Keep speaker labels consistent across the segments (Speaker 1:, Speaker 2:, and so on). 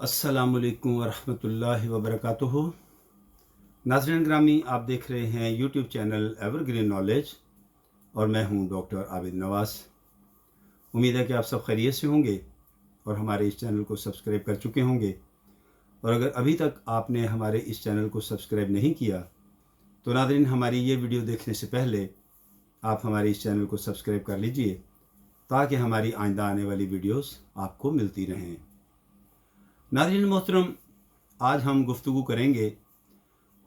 Speaker 1: अस्सलामु अलैकुम वरहमतुल्लाहि वबरकातुहू। नाज़रीन ग्रामी, आप देख रहे हैं यूट्यूब चैनल एवरग्रीन नॉलेज और मैं हूं डॉक्टर आबिद नवाज़। उम्मीद है कि आप सब खैरियत से होंगे और हमारे इस चैनल को सब्सक्राइब कर चुके होंगे। और अगर अभी तक आपने हमारे इस चैनल को सब्सक्राइब नहीं किया तो नाज़रीन, हमारी ये वीडियो देखने से पहले आप हमारे इस चैनल को सब्सक्राइब कर लीजिए ताकि हमारी आइंदा आने वाली वीडियोस आपको मिलती रहें। नाज़रीन मोहतरम, आज हम गुफ्तगू करेंगे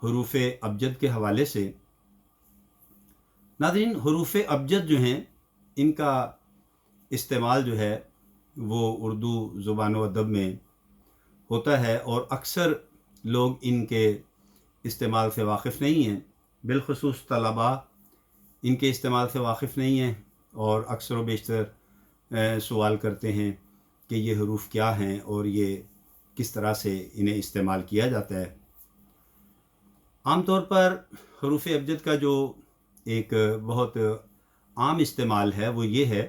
Speaker 1: हरूफ अबजद के हवाले से। नाज़रीन, हरूफ अबजद जो हैं, इनका इस्तेमाल जो है वो उर्दू ज़ुबान व अदब में होता है और अक्सर लोग इनके इस्तेमाल से वाकिफ़ नहीं हैं। बिलखुसूस तलबा इनके इस्तेमाल से वाकिफ़ नहीं हैं और अक्सर व बेशतर सवाल करते हैं कि ये हरूफ क्या हैं और ये किस तरह से इन्हें इस्तेमाल किया जाता है। आमतौर पर हरूफ अबजद का जो एक बहुत आम इस्तेमाल है वो ये है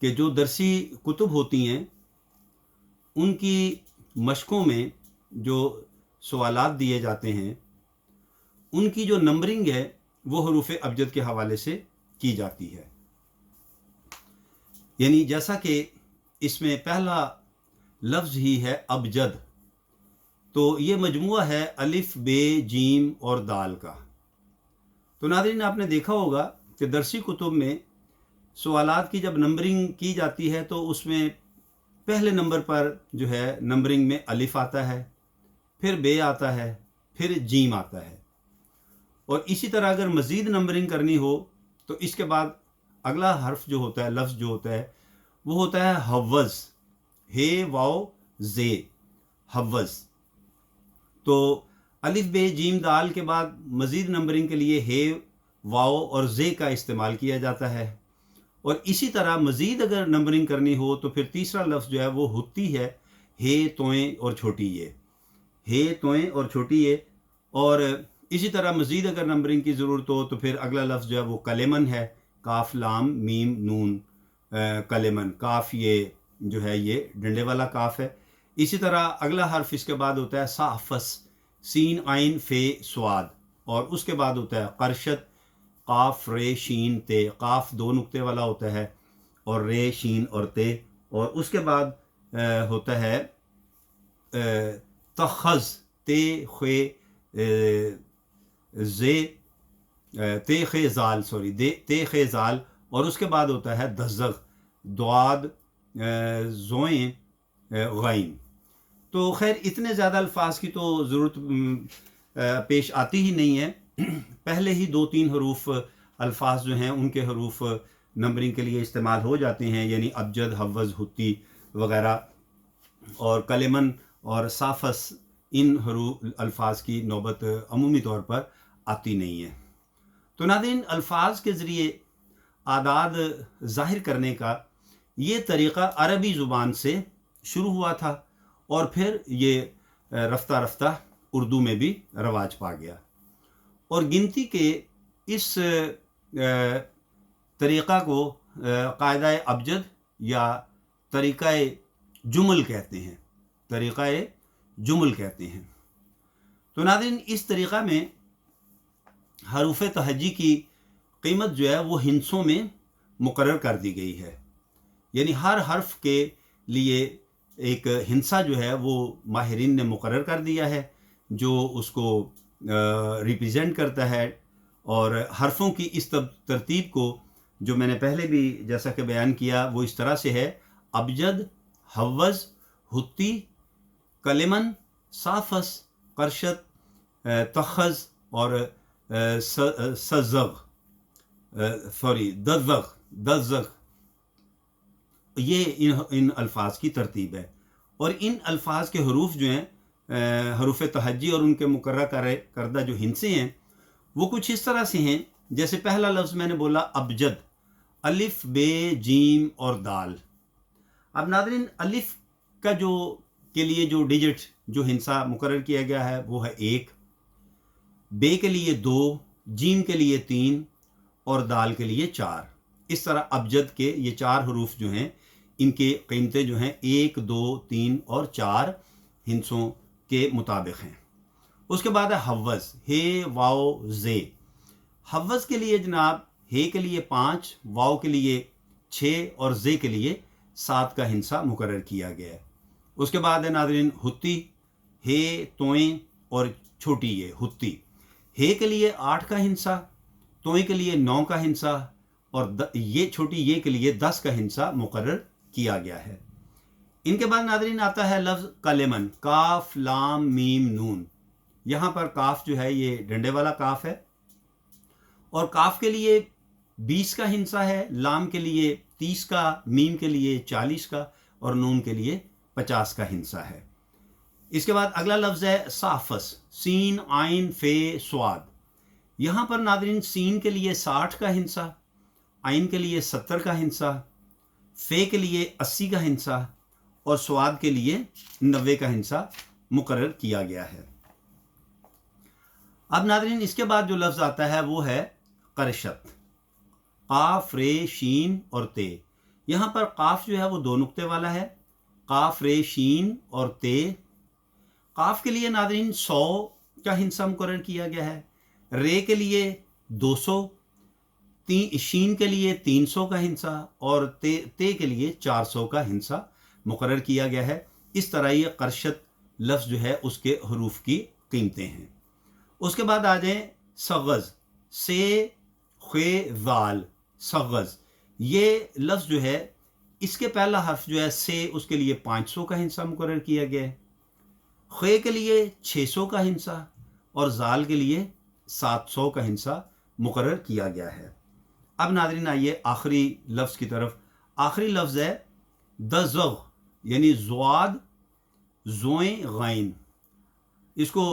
Speaker 1: कि जो दरसी कुतुब होती हैं उनकी मशकों में जो सवालात दिए जाते हैं उनकी जो नंबरिंग है वो हरूफ अबजद के हवाले से की जाती है। यानी जैसा कि इसमें पहला लफ्ज़ ही है अबजद, तो ये मजमुआ है अलिफ बे जीम और दाल का। तो नाज़रीन, आपने देखा होगा कि दरसी कुतुब में सवालात की जब नंबरिंग की जाती है तो उसमें पहले नंबर पर जो है नंबरिंग में अलिफ आता है, फिर बे आता है, फिर जीम आता है। और इसी तरह अगर मज़ीद नंबरिंग करनी हो तो इसके बाद अगला हर्फ जो होता है, लफ्ज़ जो होता है, वो होता है हव्वज़, हे वाओ जे, हव्वज़। तो अलिफ बे जीम दाल के बाद मज़ीद नंबरिंग के लिए हे वाओ और जे का इस्तेमाल किया जाता है। और इसी तरह मज़ीद अगर नंबरिंग करनी हो तो फिर तीसरा लफ्ज़ जो है वो हुत्ती है, हे तोएं और छोटी ये, हे तोएं और छोटी ये। और इसी तरह मज़ीद अगर नंबरिंग की ज़रूरत हो तो फिर अगला लफ्ज़ जो है वो कलेमन है, काफ लाम मीम नून कलेमन। काफ ये जो है ये डंडे वाला काफ है। इसी तरह अगला हर्फ इसके बाद होता है साफस, सीन आइन फे स्वाद। और उसके बाद होता है करशत, काफ रे शीन ते। काफ दो नुक्ते वाला होता है और रे शीन और ते। और उसके बाद होता है तखज़, ते खे जे, ते खे ज़ाल, सॉरी ते खे ज़ाल। और उसके बाद होता है दज़ग, द्वाद ज़ोएं गैन। तो खैर इतने ज़्यादा अल्फाज की तो ज़रूरत पेश आती ही नहीं है। पहले ही दो तीन हरूफ अल्फाज जो हैं उनके हरूफ नंबरिंग के लिए इस्तेमाल हो जाते हैं, यानी अबजद, हव्वज़, हुत्ती वग़ैरह। और कलेमन और साफस, इन हरूफ अल्फाज की नौबत अमूमी तौर पर आती नहीं है। तो नाज़रीन, अल्फाज के ज़रिए आदाद ज़ाहिर करने का ये तरीक़ा अरबी ज़ुबान से शुरू हुआ था और फिर ये रफ्ता रफ्ता उर्दू में भी रवाज पा गया। और गिनती के इस तरीक़ा को कायदा अबजद या तरीक़ा जुमल कहते हैं, तरीक़ा जुमल कहते हैं। तो नाज़रीन, इस तरीक़ा में हरूफ तहज्जी की कीमत जो है वो हिंसों में मुकर्रर कर दी गई है। यानी हर हर्फ के लिए एक हिंसा जो है वो माहिरीन ने मुकर्रर कर दिया है जो उसको रिप्रेजेंट करता है। और हर्फों की इस तरतीब को जो मैंने पहले भी जैसा कि बयान किया वो इस तरह से है: अबजद, हव्वज़, हुत्ती, कलेमन, साफस, करशत, तखज़ और दज़ग। ये इन अल्फाज की तरतीब है। और इन अल्फाज के हरूफ जो हैं, हरूफ तहज्जी और उनके मुकर्रर करदा जो हिंसे हैं वो कुछ इस तरह से हैं। जैसे पहला लफ्ज़ मैंने बोला अबजद, अलिफ बे जीम और दाल। अब नाज़रीन, अलिफ का के लिए जो डिजिट जो हिंसा मुकर्रर किया गया है वो है 1, बे के लिए 2, जीम के लिए 3 और दाल के लिए 4। इस तरह अबजद के ये 4 हरूफ जो हैं इनके कीमतें जो हैं 1, 2, 3 और 4 हिंसों के मुताबिक हैं। उसके बाद है हव्वज़, हे वाओ ज़े। हव्वज़ के लिए जनाब हे के लिए 5, वाओ के लिए 6 और ज़े के लिए 7 का हिंसा मुकर्रर किया गया है। उसके बाद है नाज़रीन हुत्ती, हे, तोएं और छोटी ये हुत्ती। हे के लिए 8 का हिंसा, तोएं के लिए 9 का हिंसा और ये छोटी ये के लिए 10 का हिंसा मुकर्रर किया गया है। इनके बाद नाज़रीन आता है लफ्ज़ कलेमन, काफ लाम मीम नून। यहाँ पर काफ जो है ये डंडे वाला काफ है और काफ के लिए 20 का हिंसा है, लाम के लिए 30 का, मीम के लिए 40 का और नून के लिए 50 का हिंसा है। इसके बाद अगला लफ्ज़ है साफस, सीन आइन फे स्वाद। यहाँ पर नाज़रीन सीन के लिए 60 का हिंसा, आइन के लिए 70 का हिंसा, फे के लिए 80 का हिंसा और स्वाद के लिए 90 का हिंसा मुकर्रर किया गया है। अब नाज़रीन इसके बाद जो लफ्ज़ आता है वो है करशत, काफ रे शीन और ते। यहाँ पर काफ जो है वो 2 नुक्ते वाला है, काफ रे शीन और ते। काफ के लिए नाज़रीन 100 का हिंसा मुकर्रर किया गया है, रे के लिए 200, शीन के लिए 300 का हिंसा और ते के लिए 400 का हिंसा मुकर्रर किया गया है। इस तरह ये करशत लफ्ज़ जो है उसके हरूफ की कीमतें हैं। उसके बाद आ जाए सगज़, से खे वाल, सगज़। ये लफ्ज़ जो है इसके पहला हर्फ जो है से, उसके लिए 500 का हिंसा मुकर्रर किया गया है, खे के लिए 600 का हिंसा और जाल के लिए 700 का हिंसा मुकर्रर किया गया है। अब नाज़रीन आइए आखिरी लफ्ज़ की तरफ। आखिरी लफ्ज़ है दज़ग़, यानी ज़्वाद ज़ोएं गैन। इसको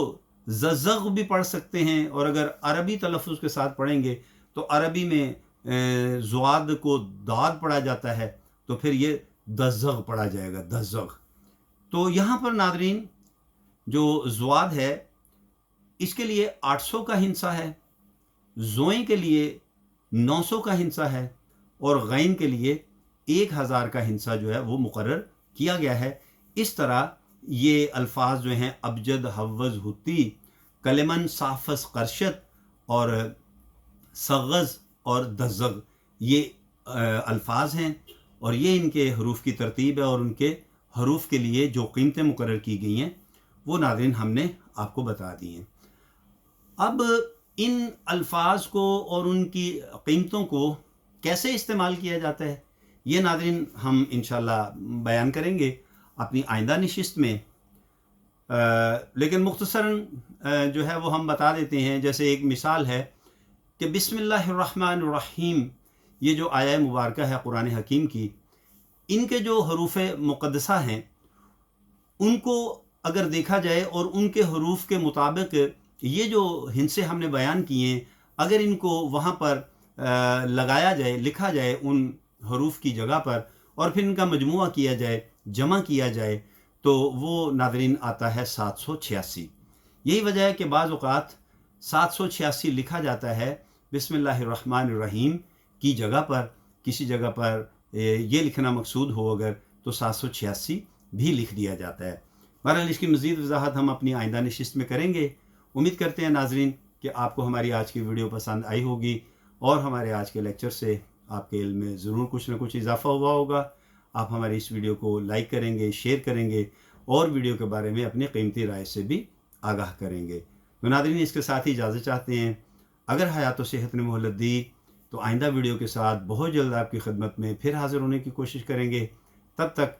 Speaker 1: ज़ज़ग़ भी पढ़ सकते हैं और अगर अरबी तलफ़्फ़ुज़ के साथ पढ़ेंगे तो अरबी में ज़्वाद को दाद पढ़ा जाता है तो फिर ये दज़ग़ पढ़ा जाएगा, दज़ग़। तो यहाँ पर नाज़रीन जो ज़्वाद है इसके लिए 800 का हिंसा है, ज़ोएं के लिए 900 का हिंसा है और गैन के लिए 1000 का हिंसा जो है वो मुकर्रर किया गया है। इस तरह ये अल्फाज जो हैं अबजद, हव्वज़, हुत्ती, कलेमन, साफस, करशत और सगज़ और दज़ग़ ये अल्फाज हैं और ये इनके हरूफ की तरतीब है और उनके हरूफ के लिए जो कीमतें मुकर्रर की गई हैं वो नाज़रीन हमने आपको बता दी हैं। अब इन अल्फाज को और उनकी कीमतों को कैसे इस्तेमाल किया जाता है ये नाज़रीन हम इंशाल्लाह बयान करेंगे अपनी आइंदा नशिस्त में। लेकिन मुख्तसरन जो है वो हम बता देते हैं। जैसे एक मिसाल है कि बिस्मिल्लाहिर्रहमानिर्रहीम, ये जो आया मुबारक है कुरान हकीम की, इनके जो हरूफ मुक़द्दसा हैं उनको अगर देखा जाए और उनके हरूफ के मुताबिक ये जो हिंसे हमने बयान किए हैं अगर इनको वहाँ पर लगाया जाए, लिखा जाए उन हरूफ की जगह पर और फिर इनका मजमुआ किया जाए, जमा किया जाए तो वो नाज़रीन आता है 786। यही वजह है कि बाज़ औक़ात 786 लिखा जाता है बिस्मिल्लाहिर्रहमानिर्रहीम की जगह पर, किसी जगह पर ये लिखना मकसूद हो अगर तो 786 भी लिख दिया जाता है। बहरहाल इसकी मज़ीद वजाहत हम अपनी आइंदा नशिस्त में करेंगे। उम्मीद करते हैं नाज़रीन कि आपको हमारी आज की वीडियो पसंद आई होगी और हमारे आज के लेक्चर से आपके इल्म में ज़रूर कुछ ना कुछ इजाफ़ा हुआ होगा। आप हमारी इस वीडियो को लाइक करेंगे, शेयर करेंगे और वीडियो के बारे में अपनी कीमती राय से भी आगाह करेंगे। तो नाज़रीन इसके साथ ही इजाज़त चाहते हैं। अगर हयात व सेहत ने मोहलत दी तो आइंदा वीडियो के साथ बहुत जल्द आपकी खिदमत में फिर हाज़िर होने की कोशिश करेंगे। तब तक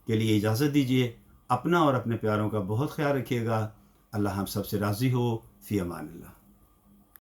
Speaker 1: के लिए इजाज़त दीजिए। अपना और अपने प्यारों का बहुत ख्याल रखिएगा। अल्लाह हम सब से राज़ी हो। फ़ी अमानिल्लाह।